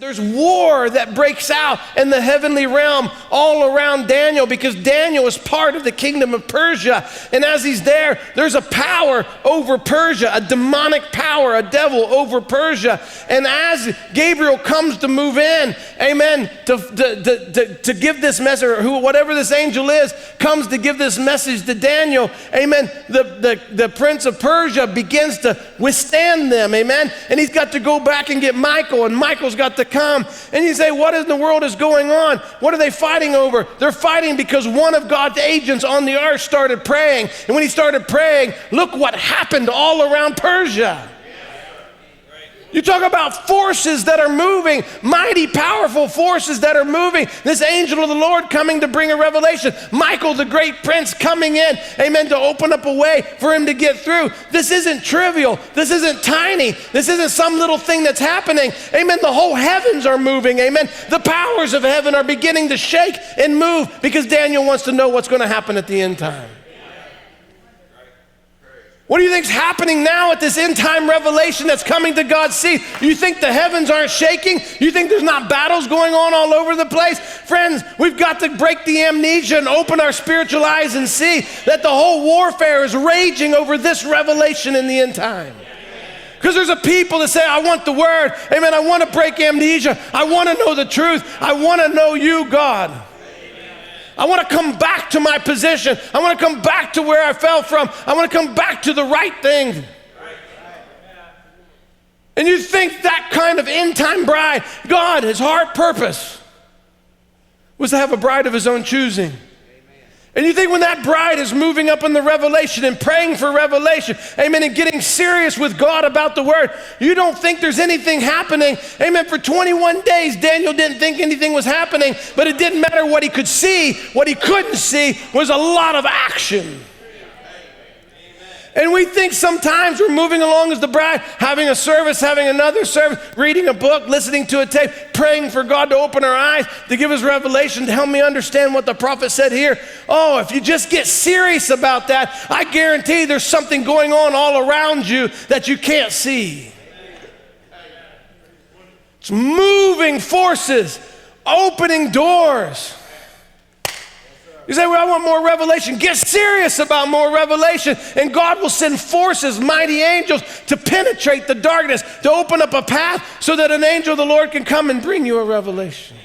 There's war that breaks out in the heavenly realm all around Daniel because Daniel is part of the kingdom of Persia. And as he's there, there's a power over Persia, a demonic power, a devil over Persia. And as Gabriel comes to move in, amen, to give this message, or whatever this angel is, comes to give this message to Daniel, amen, the prince of Persia begins to withstand them, amen. And he's got to go back and get Michael, and Michael's got to come. And you say, what in the world is going on? What are they fighting over? They're fighting because one of God's agents on the ark started praying. And when he started praying, look what happened all around Persia. You talk about forces that are moving, mighty, powerful forces that are moving. This angel of the Lord coming to bring a revelation. Michael, the great prince, coming in, amen, to open up a way for him to get through. This isn't trivial. This isn't tiny. This isn't some little thing that's happening. Amen. The whole heavens are moving. Amen. The powers of heaven are beginning to shake and move because Daniel wants to know what's going to happen at the end time. What do you think's happening now at this end time revelation that's coming to God's seat? You think the heavens aren't shaking? You think there's not battles going on all over the place? Friends, we've got to break the amnesia and open our spiritual eyes and see that the whole warfare is raging over this revelation in the end time. Because there's a people that say, I want the word. Amen, I want to break amnesia. I want to know the truth. I want to know you, God. I want to come back to my position. I want to come back to where I fell from. I want to come back to the right thing. And you think that kind of end-time bride, God, his heart purpose was to have a bride of his own choosing. And you think when that bride is moving up in the revelation and praying for revelation, amen, and getting serious with God about the word, you don't think there's anything happening. Amen. For 21 days, Daniel didn't think anything was happening, but it didn't matter what he could see. What he couldn't see was a lot of action. And we think sometimes we're moving along as the bride, having a service, having another service, reading a book, listening to a tape, praying for God to open our eyes, to give us revelation, to help me understand what the prophet said here. Oh, if you just get serious about that, I guarantee there's something going on all around you that you can't see. It's moving forces, opening doors. You say, well, I want more revelation. Get serious about more revelation, and God will send forces, mighty angels, to penetrate the darkness, to open up a path so that an angel of the Lord can come and bring you a revelation.